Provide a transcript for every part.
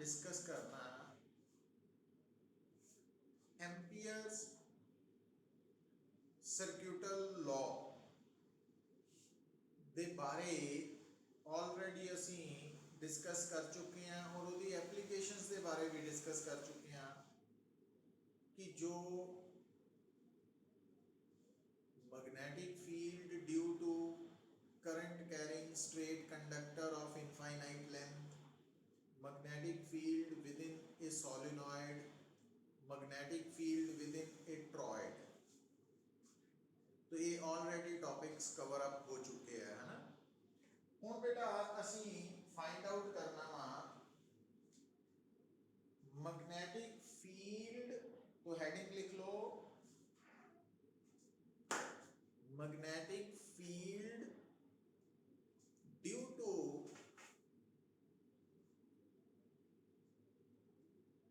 Discuss करना amperes सर्क्यूटल law दे बारे already असी डिस्कस कर चुके हैं और उसकी एप्लीकेशंस के बारे भी डिस्कस कर चुके हैं कि जो magnetic field due to current carrying straight conductor of infinite length, magnetic field within a solenoid, magnetic field within a toroid, तो ये ऑलरेडी टॉपिक्स कवर अप हो चुके हैं, है ना। हुण बेटा असी फाइंड आउट करना वा मैग्नेटिक फील्ड, तो हेडिंग लिख लो magnetic field due to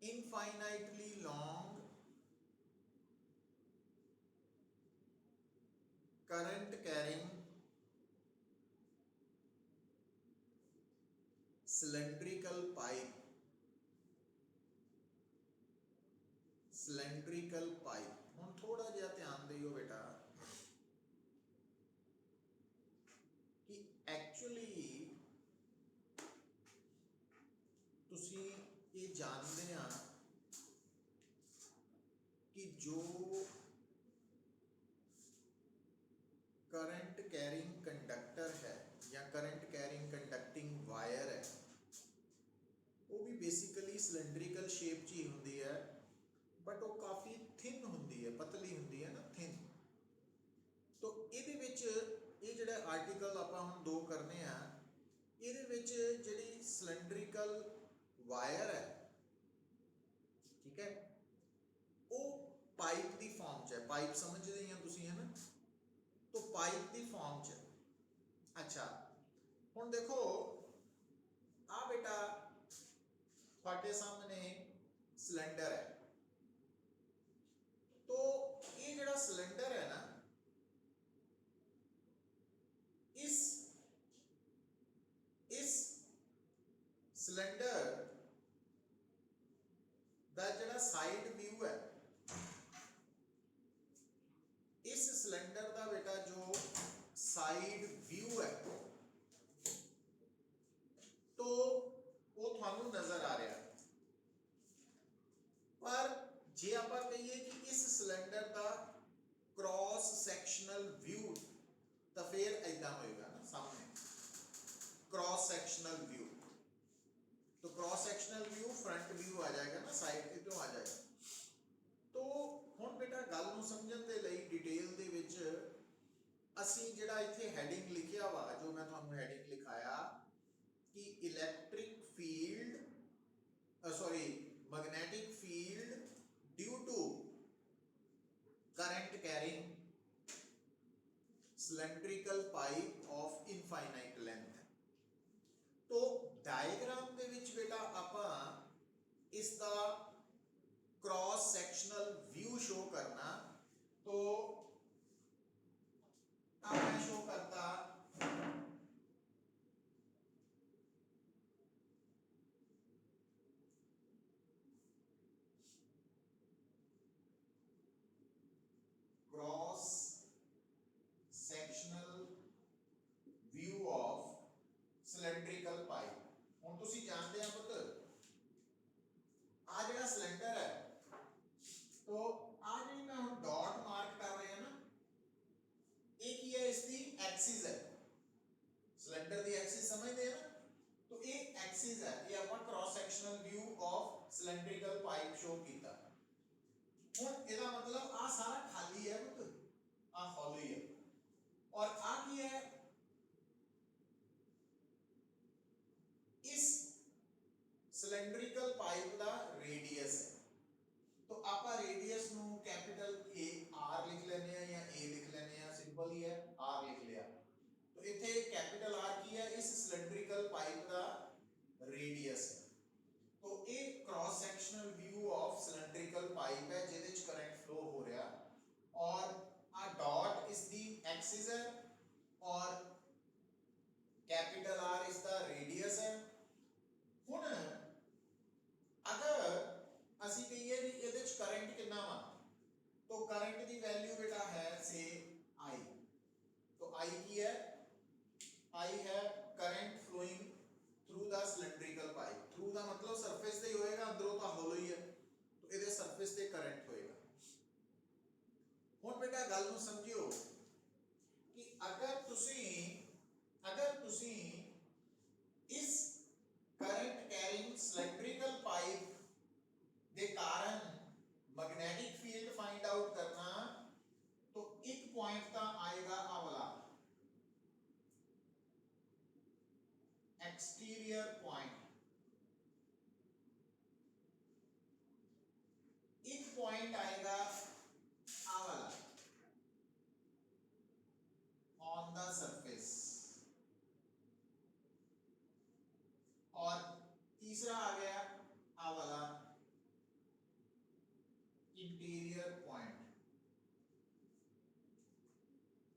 infinitely long current carrying cylindrical pipe ਹੁਣ थोड़ा जिहा ध्यान दियो बेटा कि एक्चुअली तुसी ये जानते हैं कि जो करंट कैरिंग कंडक्टर है या करंट कैरिंग कंडक्टिंग वायर है वो भी बेसिकली सिलेंड्रिकल शेप च ही होंदी है, बट वो काफ़ी थिन होंदी है, पतली होंदी है ना, थिन। तो ये जिहड़ा आर्टिकल आपां हुण दो करने आ, ये जिहड़ी सिलेंड्रिकल वायर है, ठीक है, वो पाइप की फॉर्म च है। पाइप समझते ही तुसीं, है ना, तो पाइप की फॉर्म च। अच्छा हुण देखो आ बेटा तुहाडे सामने सिलेंडर है, तो ये जिहड़ा सिलेंडर है ना, इस सिलेंडर दा जिहड़ा साइड व्यू है, इस सिलेंडर दा बेटा जो साइड व्यू है, तो वो थानू नजर आ रहा है। पर जे आपां कहिए कि इस सिलेंडर दा क्रॉस सैक्शनल व्यू, तो फिर ऐसा होएगा ना, सामने क्रॉस सैक्शनल व्यू, तो cross sectional view front view आ जाएगा ना, साइड इधरों आ जाएगा। तो हुण बेटा गल नूं समझण दे लई डिटेल दे विच असीं जिहड़ा इत्थे हैडिंग लिखिया वा, जो मैं तुहानूं हैडिंग लिखाया कि electric field sorry magnetic field due to current carrying cylindrical pipe of infinite length. तो डायग्राम दे विच बेटा आपां इसका क्रॉस सैक्शनल व्यू शो करना, तो मैं शो करता cross sectional view of cylindrical pipe. हुण तुसीं जानते हैं पुत्र, आ जिहड़ा सिलेंडर है, तो आ जिहड़ी मैं हुण डॉट मार्क कर रहे हैं ना, ये की है, इसकी एक्सिस है, सिलेंडर की एक्सिस समझते हैं ना, तो ये एक्सिस है, ये अपन cross sectional view of cylindrical pipe show कीता। हुण इसका मतलब आ सारा खाली है पुत्र, आ खाली है, और आ की है, इस सिलेंड्रिकल पाइप का रेडियस है। तो आप रेडियस नू कैपिटल ए आर लिख लेने हैं या ए लिख लेने हैं, सिंपल ही है, आर लिख लिया। तो इथे कैपिटल आर की है, इस सिलेंड्रिकल पाइप का रेडियस है। तो ये क्रॉस सेक्शनल इंटीरियर पॉइंट।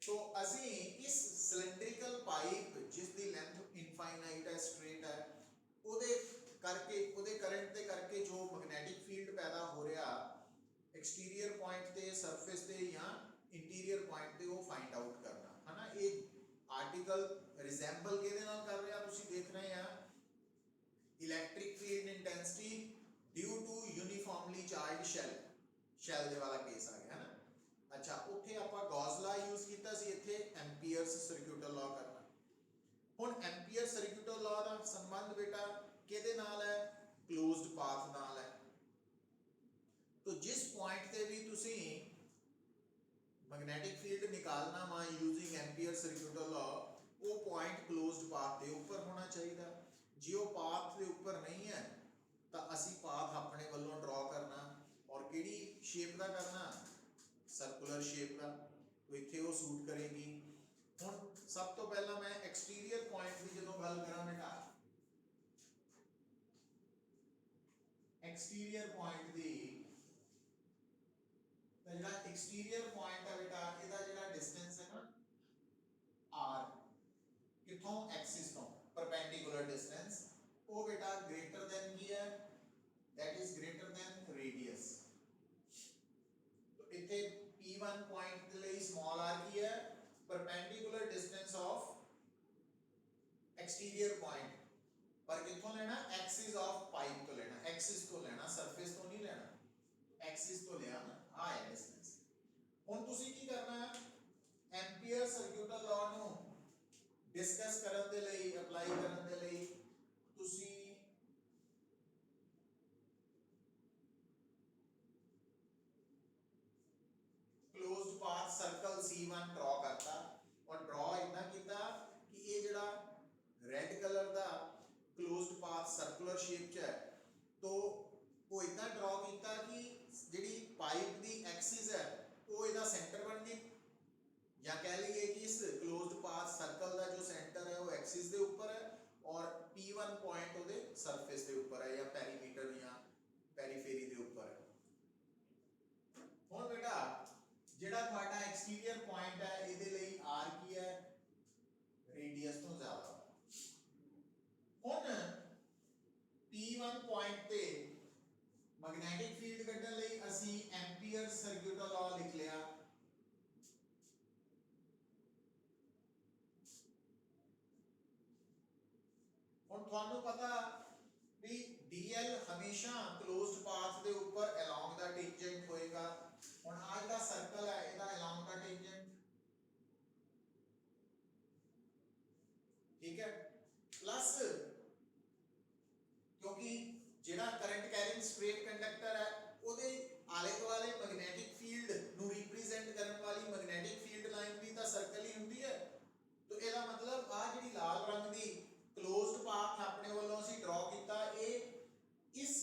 तो ਅਸੀਂ इस सिलेंड्रिकल पाइप जिस दी लेंथ इनफाइनाइट है, स्ट्रेट है, ਉਹਦੇ ਕਰਕੇ ਉਹਦੇ ਕਰੰਟ ਦੇ ਕਰਕੇ ਜੋ ਮੈਗਨੈਟਿਕ ਫੀਲਡ ਪੈਦਾ ਹੋ ਰਿਹਾ एक्सटीरियर पॉइंट ਤੇ ਸਰਫੇਸ ਤੇ ਜਾਂ इंटीरियर पॉइंट ਤੇ ਉਹ फाइंड आउट करना है ना। ਇਹ आर्टिकल रिजेंबल ਕਿਹਦੇ ਨਾਲ ਕਰ ਰਿਹਾ, ਤੁਸੀਂ ਦੇਖ ਰਹੇ ਆ electric field intensity due to uniformly charge shell ਦੇ ਵਾਲਾ ਕੇਸ ਆ ਗਿਆ ਹੈ ਨਾ। अच्छा, ਉੱਥੇ ਆਪਾਂ ਗੌਸ ਲਾ ਯੂਜ਼ ਕੀਤਾ ਸੀ, ਇੱਥੇ ਐਂਪੀਅਰਸ ਸਰਕਿਊਟਲ ਲਾ ਕਰਨਾ। ਹੁਣ ਐਂਪੀਅਰ ਸਰਕਿਊਟਲ ਲਾ ਦਾ ਸੰਬੰਧ ਬੇਟਾ ਕਿਹਦੇ ਨਾਲ ਹੈ, ਕਲੋਜ਼ਡ ਪਾਥ ਨਾਲ ਹੈ। तो जिस पॉइंट ਤੇ ਵੀ ਤੁਸੀਂ मैग्नेटिक फील्ड निकालना वा यूजिंग एम्पीयर सर्क्यूटल लॉ, वो पॉइंट क्लोज्ड पाथ के ऊपर होना चाहिए। जे वो पाथ के ऊपर नहीं है तो असी पाथ अपने वालों ड्रॉ करना, और किहड़ी शेप का करना, सर्कुलर शेप का, तो इत्थे वो सूट करेगी। हुण सब तो पहला मैं एक्सटीरियर पॉइंट की जो गल करा बेटा, एक्सटीरियर पॉइंट की ਜਿਹੜਾ एक्सटीरियर पॉइंट है बेटा, ਇਹਦਾ ਜਿਹੜਾ डिस्टेंस है ना r किथों एक्सिस ਤੋਂ परपेंडिकुलर डिस्टेंस, वो बेटा ग्रेटर देन की है, that is greater than radius. तो इथे p1 पॉइंट ਦੇ ਲਈ स्मॉल r की है, perpendicular distance of exterior point, पर किथों लेना, एक्सिस ऑफ पाइप तो लेना, एक्सिस तो लेना, सरफेस तो नहीं लेना, एक्सिस तो लिया ना, आ है डिस्टेंस। हुण तुसी की करना है, एम्पीयर सर्क्यूटल लॉ ਨੂੰ डिस्कस ਕਰਨ ਦੇ ਲਈ, ਅਪਲਾਈ ਕਰਨ ਦੇ ਲਈ ਤੁਸੀਂ closed path circle C1 draw करता, और ड्रॉ इतना किया कि ये ਜਿਹੜਾ रेड कलर ਦਾ क्लोज्ड पाथ सर्कुलर शेप च है, तो वो इतना ड्रॉ किया कि ਜਿਹੜੀ पाइप की एक्सिस है वो ਇਹਦਾ सेंटर बन गई, या कह लीजिए कि इस क्लोज्ड पाथ सर्कल का जो सेंटर है वो एक्सिस के ऊपर है, और P1 पॉइंट ਉਹਦੇ सरफेस के ऊपर है, या पेरीमीटर या पेरीफेरी के ऊपर है। ਹੁਣ बेटा ਜਿਹੜਾ ਤੁਹਾਡਾ एक्सटीरियर पॉइंट है, ਇਹਦੇ ਲਈ r ਕੀ है, रेडियस ਤੋਂ ਜ਼ਿਆਦਾ। ਹੁਣ P1 पॉइंट ਤੇ मैग्नेटिक फील्ड ਕੱਢਣ ਲਈ ਅਸੀਂ एम्पीयर सर्क्यूटल लॉ लिख लिया। ਹੁਣ ਤੁਹਾਨੂੰ ਪਤਾ ਵੀ dl ਹਮੇਸ਼ਾ क्लोज्ड पाथ ਦੇ ਉੱਪਰ along ਦਾ टेंजेंट ਹੋਏਗਾ। ਹੁਣ ਆ ਜਿਹੜਾ ਸਰਕਲ ਹੈ ਇਹਦਾ along ਦਾ टेंजेंट, ठीक है, प्लस क्योंकि ਜਿਹੜਾ करंट कैरिंग स्ट्रेट कंडक्टर है ਉਹਦੇ ਆਲੇ ਦੁਆਲੇ मैग्नेटिक फील्ड ਨੂੰ रिप्रेजेंट ਕਰਨ ਵਾਲੀ मैग्नेटिक फील्ड लाइन भी ਤਾਂ सर्कल ही ਹੁੰਦੀ है। तो ਇਹਦਾ ਮਤਲਬ ਆ ਜਿਹੜੀ ਲਾਲ ਰੰਗ ਦੀ क्लोज्ड पाथ ਆਪਣੇ ਵੱਲੋਂ ਅਸੀਂ ਡਰਾ ਕੀਤਾ, ਇਹ ਇਸ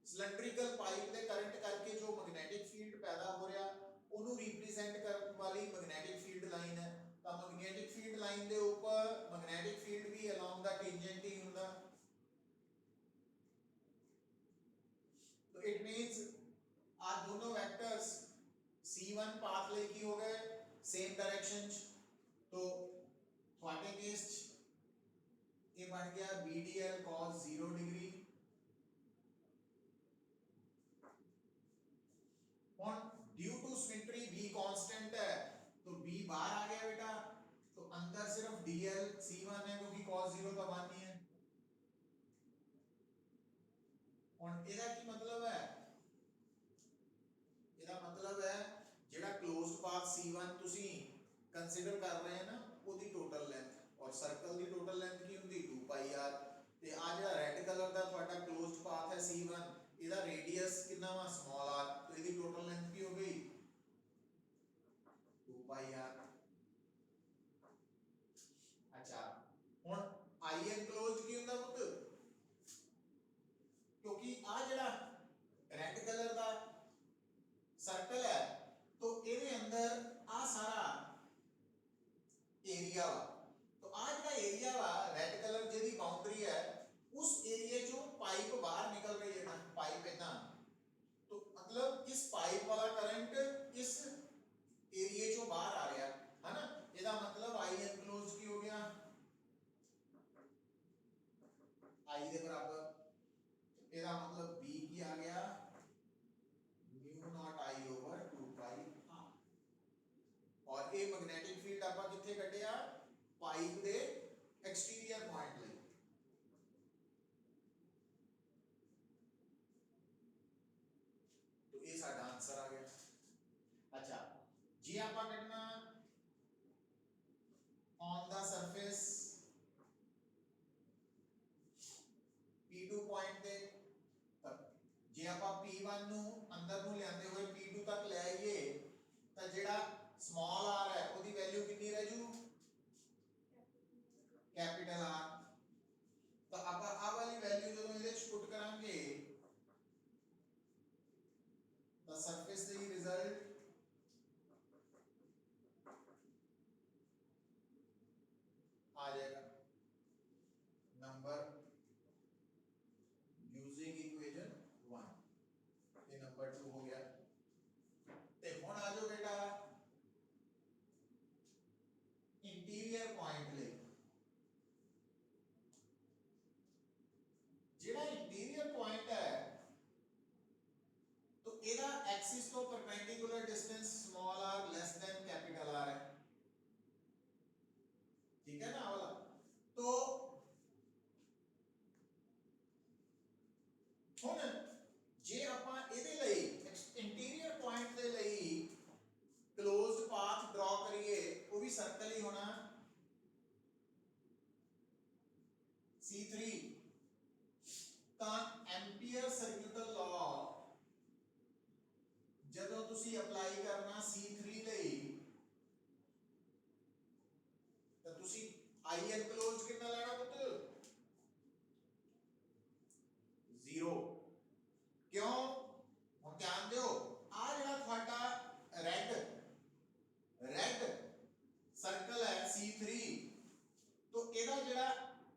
सिलेंड्रिकल पाइप ਦੇ करंट ਕਰਕੇ जो मैग्नेटिक फील्ड पैदा हो ਰਿਹਾ ਉਹਨੂੰ रिप्रेजेंट ਕਰਨ वाली मैग्नेटिक फील्ड लाइन है। ਤਾਂ मैग्नेटिक फील्ड लाइन ਦੇ ਉੱਪਰ मैग्नेटिक फील्ड भी along ਦਾ टेंजेंट ही ਹੁੰਦਾ। तो इट मींस आ दोनों वेक्टर्स C1 पाथ ले की हो गए सेम डायरेक्शन, तो थोड़े केस ये बन गया BDL cos 0 डिग्री। और due to symmetry B constant है, तो B बाहर आ गया बेटा, तो अंदर सिर्फ DL C1 है क्योंकि cos 0 तो 1 ही है। और ਇਹਦਾ ਕੀ मतलब है, ਇਹਦਾ मतलब है ਜਿਹੜਾ क्लोज्ड पाथ C1 ਤੁਸੀਂ ਕੰਸੀਡਰ ਕਰ ਰਹੇ हैं ना, ਉਹਦੀ ਟੋਟਲ ਲੈਂਥ और सर्कल ਦੀ ਟੋਟਲ ਲੈਂਥ ਕੀ ਹੁੰਦੀ 2 ਪਾਈ r, ਤੇ ਆ ਜਿਹੜਾ ਰੈੱਡ ਕਲਰ ਦਾ ਤੁਹਾਡਾ क्लोज्ड पाथ है C1, ਇਹਦਾ ਰੇਡੀਅਸ ਕਿੰਨਾ ਵਾ स्मॉल r, तो ਇਹਦੀ ਟੋਟਲ ਲੈਂਥ ਕੀ ਹੋ ਗਈ 2 ਪਾਈ r। अच्छा, ਹੁਣ I enclosed ਕੀ ਹੁੰਦਾ ਪੁੱਤ, क्योंकि आ जड़ा रेड कलर का सर्कल है, तो ਇਹਦੇ अंदर आ सारा एरिया वा, तो आ जड़ा एरिया वा रेड कलर जेदी बाउंड्री है, उस एरिया चो पाइप बाहर निकल रही है ना, पाइप इतना, तो सरफेस ਦੇ ਰਿਜ਼ਲਟ आ जाएगा नंबर यूजिंग इक्वेशन 1 ये नंबर 2 हो गया ते हुन आ जाओ बेटा इंटीरियर पॉइंट ले जेड़ा इंटीरियर पॉइंट है तो एदा एक्सिस तो perpendicular distance small r less than capital R है ठीक है ना वाला तो ਹੁਣ ਜੇ ਆਪਾਂ ਇਹਦੇ ਲਈ ਇੰਟੀਰੀਅਰ ਪੁਆਇੰਟ ਦੇ ਲਈ ਕਲੋਜ਼ਡ ਪਾਥ ਡਰਾ ਕਰੀਏ ਉਹ ਵੀ ਸਰਕਲ ਹੀ ਹੋਣਾ C3 ਤਾਂ ਐਂਪੀਅਰ ਸਰਕੂਲਰ ਲਾ ਜਦੋਂ ਤੁਸੀਂ ਅਪਲਾਈ ਕਰਨਾ C3 ਲਈ ਤਾਂ ਤੁਸੀਂ I enclosed कितना लेना पुत्र 0 क्यों हम ध्यान दो आ जड़ा ਤੁਹਾਡਾ रेड सर्कल है C3 तो ਇਹਦਾ ਜਿਹੜਾ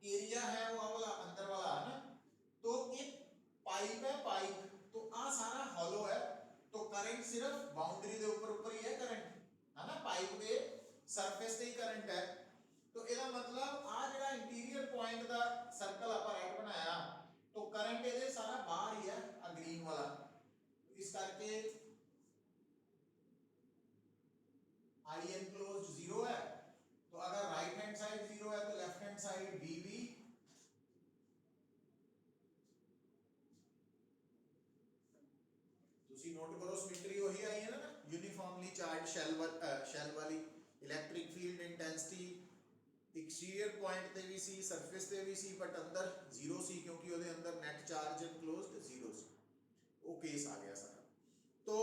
एरिया है वो वाला अंदर वाला है ना तो एक पाइप है पाइप तो आ सारा हॉलो है तो करंट सिर्फ बाउंड्री के ऊपर ही है करंट है ना पाइप के सरफेस पे ही करंट है तो ਇਹਦਾ मतलब आ ਜਿਹੜਾ इंटीरियर पॉइंट ਦਾ सर्कल ਆਪਾਂ रेड बनाया तो करंट ਇਹਦੇ सारा बाहर ही है आ ग्रीन वाला इस करके I enclosed 0 है तो अगर राइट हैंड साइड 0 है तो लेफ्ट हैंड साइड B भी ਤੁਸੀਂ ਨੋਟ ਕਰੋ ਸਿਮੈਟਰੀ ਉਹੀ ਆਈ ਹੈ ਨਾ यूनिफॉर्मली चार्ज शेल वाली electric field intensity exterior point ते भी सी सरफेस ते भी सी बट अंदर 0 सी क्योंकि ਉਹਦੇ अंदर नेट चार्ज एनक्लोज्ड 0 सी वो केस आ गया सारा तो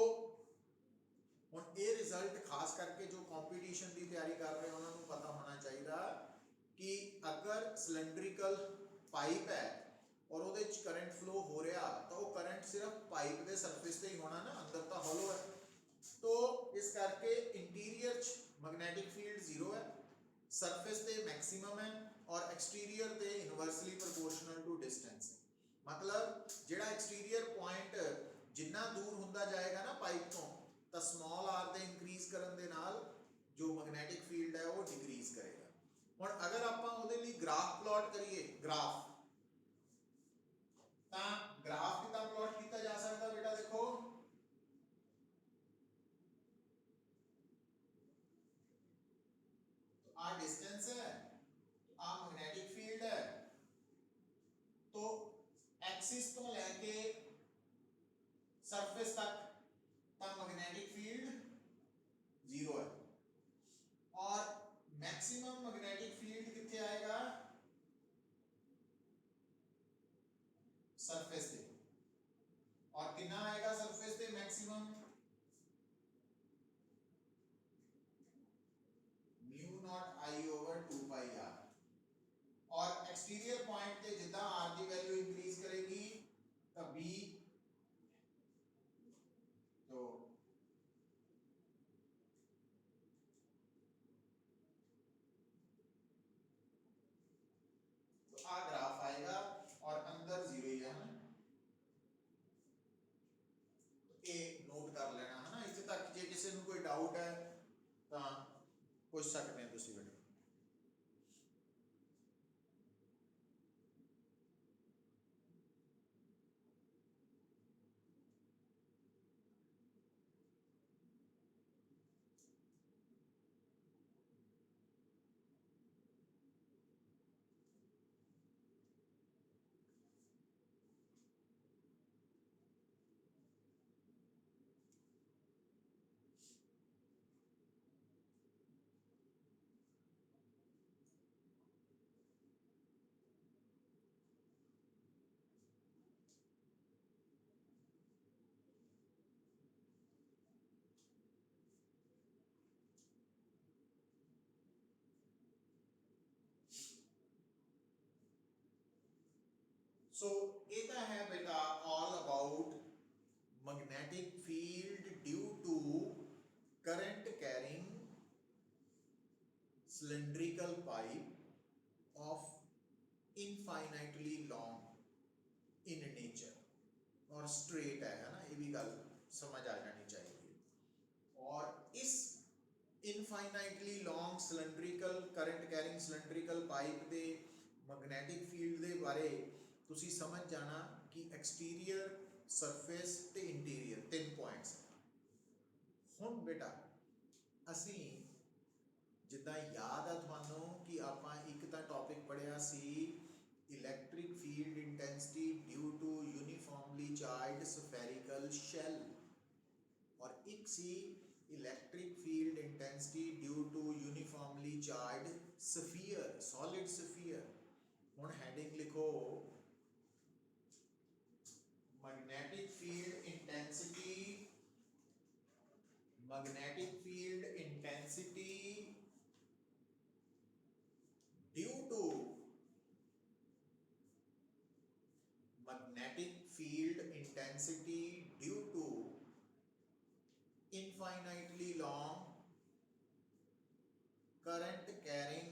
ਹੁਣ ਇਹ ਰਿਜ਼ਲਟ ਖਾਸ ਕਰਕੇ ਜੋ ਕੰਪੀਟੀਸ਼ਨ ਦੀ ਤਿਆਰੀ ਕਰ ਰਹੇ ਉਹਨਾਂ ਨੂੰ ਪਤਾ ਹੋਣਾ ਚਾਹੀਦਾ ਕਿ ਅਗਰ ਸਿਲੰਡਰੀਕਲ ਪਾਈਪ ਹੈ और ਉਹਦੇ ਚ ਕਰੰਟ ਫਲੋ ਹੋ ਰਿਹਾ ਤਾਂ ਉਹ ਕਰੰਟ ਸਿਰਫ ਪਾਈਪ ਦੇ ਸਰਫੇਸ ਤੇ ਹੀ ਹੋਣਾ ਨਾ ਅੰਦਰ ਤਾਂ ਹੋਲੋ ਹੈ तो इस करके इंटीरियर च मैग्नेटिक फील्ड 0 है सरफेस पे मैक्सिमम है और एक्सटीरियर पे इनवर्सली प्रोपोर्शनल टू डिस्टेंस मतलब जेड़ा एक्सटीरियर पॉइंट जिन्ना दूर हुंदा जाएगा ना पाइप तो ता स्मॉल आर दे इंक्रीज करन दे नाल जो मैग्नेटिक फील्ड है वो डिक्रीज करेगा हुण अगर आपां ओदे लई ग्राफ प्लॉट करिए ग्राफ ता ग्राफ कितना प्लॉट किया जा सकता बेटा देखो आ डिस्टेंस है आ मैग्नेटिक फील्ड है तो एक्सिस तो लेके सरफेस तक ता मैग्नेटिक फील्ड 0 है और मैक्सिमम मैग्नेटिक फील्ड किथे आएगा सरफेस पे और कितना आएगा सरफेस पे maximum mu naught I over 2 pi r और एक्सटीरियर पॉइंट पे जितना r की वैल्यू इंक्रीज करेगी तो b तो आ ग्राफ आएगा और अंदर 0 ही है ना तो ये नोट कर लेना है ना इत्थे तक जे किसी को कोई डाउट है तो पूछ सकते हैं तुसी बेटा सो ये है बेटा all about magnetic field current carrying cylindrical pipe of infinitely long in nature, और straight है ना, ये भी गल समझ आ जानी चाहिए। और इस infinitely long cylindrical current carrying cylindrical pipe दे मैग्नेटिक फील्ड दे बारे तुसी समझ जाना कि एक्सटीरियर सरफेस ते इंटीरियर 3 पॉइंट्स। हुण बेटा असी जिद्दां याद आ तुहानूं कि आपां एक तां टॉपिक पढ़िया सी electric field intensity due to uniformly charge spherical shell, और एक सी electric field intensity due to uniformly charge sphere solid sphere. हुण हेडिंग लिखो magnetic field intensity due to infinitely long current carrying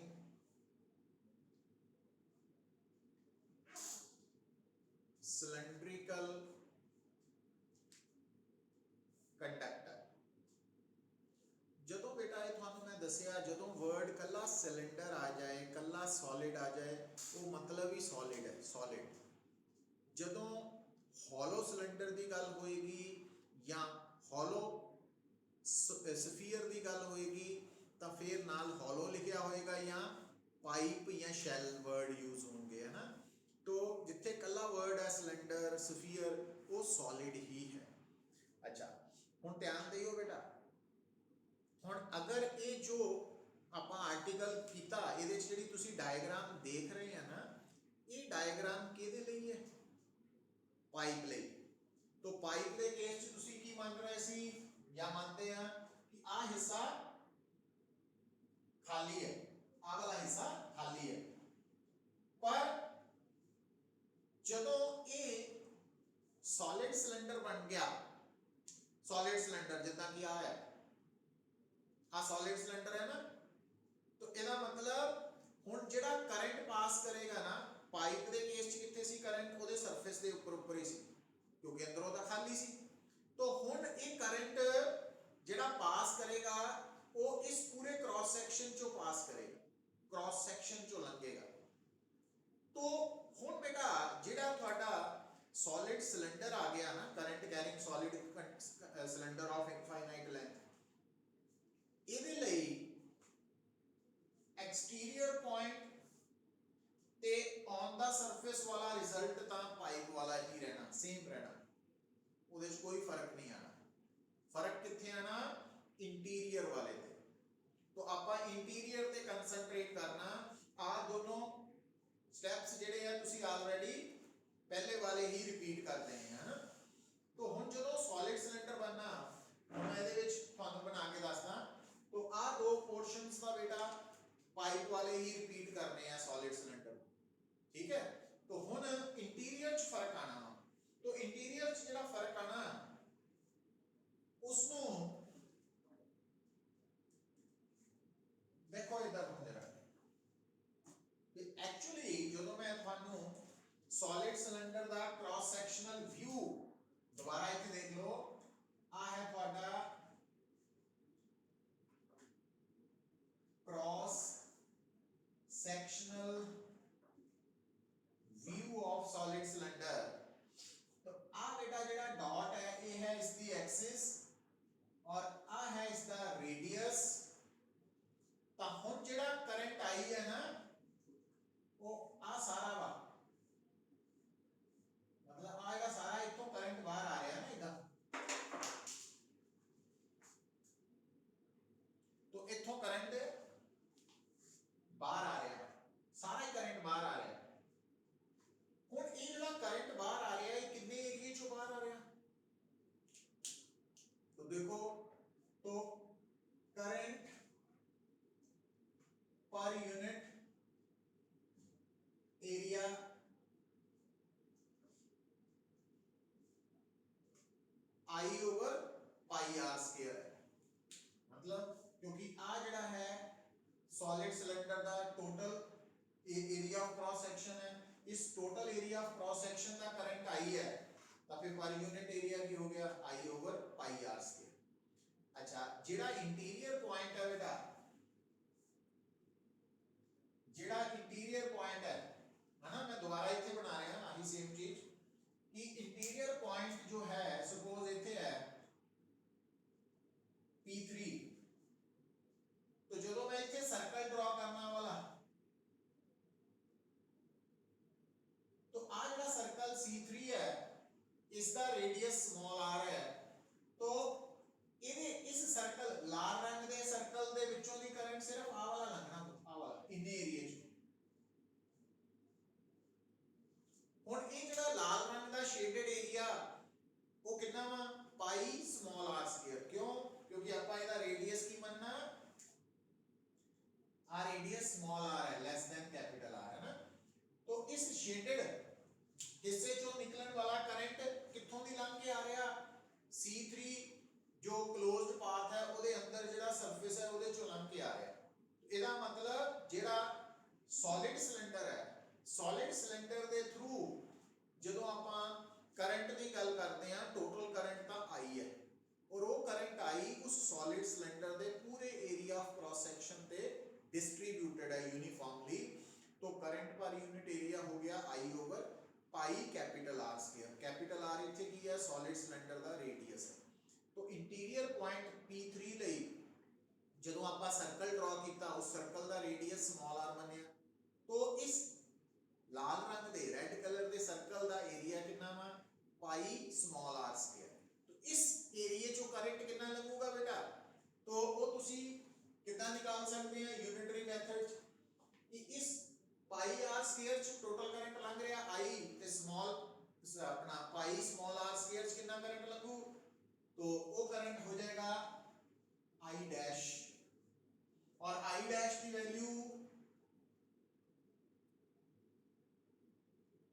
cylindrical conductor। ਜਦੋਂ बेटा ਇਹ ਤੁਹਾਨੂੰ मैं दसिया ਜਦੋਂ वर्ड कला सिलेंडर आ जाए कला सॉलिड आ जाए वो मतलब ही सॉलिड है सॉलिड। ਜਦੋਂ हॉलो सिलेंडर की गल होएगी या हॉलो स्फीयर की गल होएगी तो फिर नाल हॉलो लिखा होएगा या पाइप या शैल वर्ड यूज होंगे, है ना। तो जिथे कला वर्ड है सिलेंडर स्फीयर वो सॉलिड ही है। अच्छा हुण ध्यान दियो बेटा, हुण अगर ये जो आप आर्टिकल किया ये जी तुसी डायग्राम देख रहे हैं ना, ये डायग्राम किहदे लई है? पाइप लई। तो पाइप के केस च तुसी की मान रहे सी या मानते हैं कि आ हिस्सा खाली है, आ वाला हिस्सा खाली है, पर जदों ये सॉलिड सिलेंडर बन गया, सॉलिड सिलेंडर जितना कि आ है, आ सॉलिड सिलेंडर है ना, तो इसका मतलब हुण जिहड़ा करंट पास करेगा ना पाइप के केस च कित्थे सी करंट ਉਹਦੇ सरफेस के ऊपर ही सी क्योंकि अंदरों तो खाली सी। तो हुण ये करंट जिहड़ा पास करेगा वो इस पूरे क्रॉस सेक्शन चो पास करेगा, क्रॉस सेक्शन चो लंघेगा। तो हुण बेटा जिहड़ा तुहाडा सॉलिड सिलेंडर आ गया ना, current carrying solid cylinder of infinite length, इहदे लई एक्सटीरियर पॉइंट ते ऑन द सरफेस वाला रिजल्ट तां पाइप वाला ही रहना, सेम रहना, ਉਹਦੇ ਚ कोई फर्क नहीं आना। फर्क कित्थे आना? इंटीरियर वाले ते। तो आपां इंटीरियर ते कंसंट्रेट करना। आ दोनों स्टेप्स जिहड़े आ तुसी ऑलरेडी पहले वाले ही रिपीट कर देने हैं ना। तो हुण जदों सॉलिड सिलेंडर बनना मैं ਇਹਦੇ ਵਿੱਚ ਤੁਹਾਨੂੰ बना के दसदा, तो आ दो पोर्शंस ਦਾ बेटा पाइप वाले ही रिपीट करने हैं सॉलिड सिलेंडर, ठीक है। तो हुण इंटीरियर च फर्क आना, तो इंटीरियर च जिहड़ा फर्क आना उसनों देखो इधर हो जरा कि एक्चुअली जो मैं थानू सॉलिड सिलेंडर दा क्रॉस सेक्शनल व्यू दोबारा इथे देख लो, आ है ਤੁਹਾਡਾ cross sectional view of solid cylinder. तो आ बेटा जेड़ा डॉट है ये है इसकी एक्सिस और आ है इसका रेडियस। तो हुण जेड़ा करंट आई है ना वो आ सारा वा, मतलब आएगा सारा इथों करंट बाहर आ रहा है ना इधर, तो इथों करंट बाहर आ रहा है, सारा ही करंट बाहर आ रहा है। हुण ये जेड़ा करंट बाहर आ रहा है कितने एरिया चों बाहर आ रहा है? तो देखो तो current per unit area I over pi r square है मतलब क्योंकि आ जड़ा है सॉलिड सिलेंडर का total area of cross section है, इस total area of cross section का करंट आई है, तो फिर पर यूनिट एरिया की हो गया I over pi r square. अच्छा जेड़ा इंटीरियर पॉइंट है बेटा, जेड़ा इंटीरियर पॉइंट है ना, मैं दोबारा इथे बना रहा आही सेम चीज कि इंटीरियर पॉइंट जो है सपोज इथे है P3, तो जो मैं इथे सर्कल ड्रॉ करना वाला, तो आ जड़ा सर्कल C3 है इसका रेडियस स्मॉल r है, तो ਇਹਦੇ इस सर्कल लाल रंग ਦੇ सर्कल ਦੇ ਵਿੱਚੋਂ ਦੀ ਕਰੰਟ ਸਿਰਫ ਆ ਵਾਲਾ ਲੰਘਣਾ, ਆ ਵਾਲਾ ਇੰਨੇ ਏਰੀਆ 'ਚ। ਹੁਣ ਇਹ ਜਿਹੜਾ ਲਾਲ ਰੰਗ ਦਾ ਸ਼ੇਡਡ ਏਰੀਆ ਉਹ ਕਿੰਨਾ ਵਾ ਪਾਈ ਸਮਾਲ r ਸਕੁਅਰ, ਕਿਉਂ ਕਿਉਂਕਿ ਆਪਾਂ ਇਹਦਾ ਰੇਡੀਅਸ ਕੀ ਮੰਨਣਾ, आ रेडियस स्मॉल r है लेस देन कैपिटल R है ना। तो इस शेडेड हिस्से चों निकलने वाला करंट कित्थों दी लंघ के आ रहा, C3 जो क्लोज्ड पाथ है ਉਹਦੇ ਅੰਦਰ ਜਿਹੜਾ ਸਰਫੇਸ ਹੈ ਉਹਦੇ ਚੋਂ ਲੰਘ ਕੇ ਆ ਰਿਹਾ। ਇਹਦਾ ਮਤਲਬ ਜਿਹੜਾ ਸੋਲਿਡ ਸਿਲੰਡਰ ਹੈ, ਸੋਲਿਡ ਸਿਲੰਡਰ ਦੇ ਥਰੂ ਜਦੋਂ ਆਪਾਂ ਕਰੰਟ ਦੀ ਗੱਲ ਕਰਦੇ ਆ ਟੋਟਲ ਕਰੰਟ ਤਾਂ I ਹੈ, और वो करंट आई उस सॉलिड सिलेंडर दे पूरे एरिया ऑफ क्रॉस सेक्शन पे डिस्ट्रीब्यूटेड है यूनिफॉर्मली, तो करंट पर यूनिट एरिया हो गया I over pi capital R square. Capital R इथे की है सॉलिड सिलेंडर दा रेडियस है। तो इंटीरियर पॉइंट P3 ਲਈ ਜਦੋਂ ਆਪਾਂ सर्कल ड्रॉ ਕੀਤਾ उस सर्कल ਦਾ रेडियस स्मॉल r ਮੰਨਿਆ, तो इस लाल रंग दे रेड कलर दे सर्कल ਦਾ एरिया कितना ਵਾ पाई स्मॉल r स्क्वायर। इस एरिया चो करंट कितना लगूगा बेटा, तो वो तुसी कितना निकाल सकते हैं यूनिटरी मेथड कि इस पाई आर स्क्वायर च टोटल करंट लग रहा आई ते स्मॉल अपना पाई स्मॉल आर स्क्वायर च कितना करंट लगू, तो वो करंट हो जाएगा आई डैश, और आई डैश की वैल्यू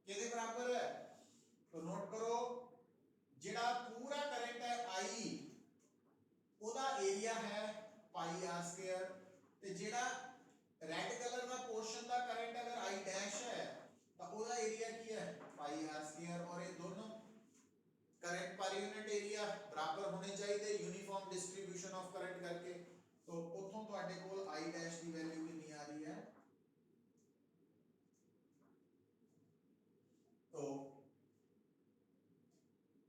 किसके बराबर है, तो नोट करो जेड़ा पूरा करंट है आई ओदा एरिया है पाई आर स्क्वायर, ते जेड़ा रेड कलर का पोर्शन दा करंट अगर आई डैश है तो ओदा एरिया की है पाई आर स्क्वायर, और ये दोनों करंट पर यूनिट एरिया बराबर होने चाहिए यूनिफॉर्म डिस्ट्रीब्यूशन ऑफ करंट करके। तो उतों तुहाडे कोल आई डैश की वैल्यू कितनी आ रही है, तो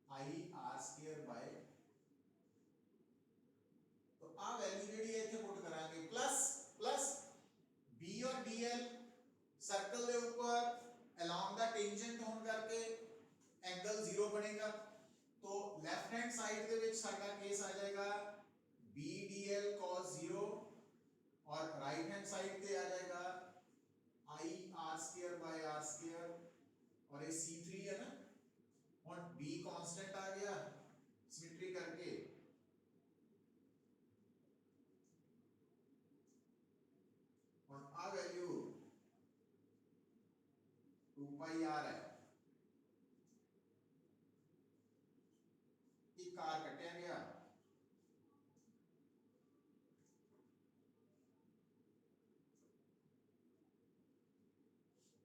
आई आर स्क्वायर बाय, तो आ वैल्यू जेडी है इथे पुट करांगे प्लस प्लस बी और डीएल सर्कल के ऊपर अलोंग द टेंजेंट होने करके एंगल 0 बनेगा, तो लेफ्ट हैंड साइड दे विच साडा केस आ जाएगा बी डीएल cos 0, और राइट हैंड साइड पे आ जाएगा I r square by R square, और ये C3 है ना, और b कांस्टेंट आ गया सिमेट्री करके, और आ वैल्यू 2 पाई r है, एक कार कटिया गया,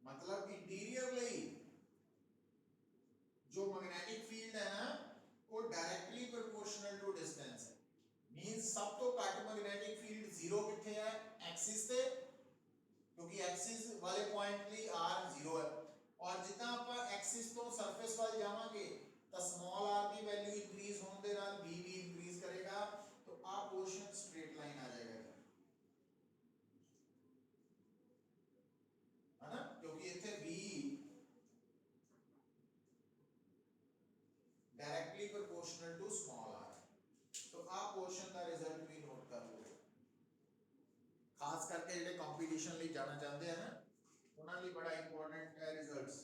मतलब इंटीरियर ਲਈ जो मैग्नेटिक फील्ड है ना वो डायरेक्टली प्रोपोर्शनल टू डिस्टेंस है, मींस सब तो घट मैग्नेटिक फील्ड 0 किथे है एक्सिस पे, क्योंकि एक्सिस वाले पॉइंट ਲਈ r 0 है, और जितना ਆਪਾਂ एक्सिस तो सरफेस वाल जावांगे तो स्मॉल r की वैल्यू इंक्रीज होने दे नाल b भी इंक्रीज करेगा, तो आ पोर्शन स्ट्रेट लाइन आ जाएगा, है ना, क्योंकि इथे b directly proportional to small r, तो आ पोर्शन का रिजल्ट भी नोट कर लो, खास करके जेडे कंपटीशन ਲਈ जाना चाहते हैं ना उन्हां ਲਈ बड़ा इंपॉर्टेंट है रिजल्ट्स।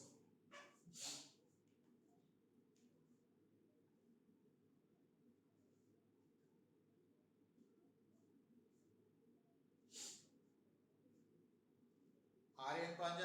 आर्यन 5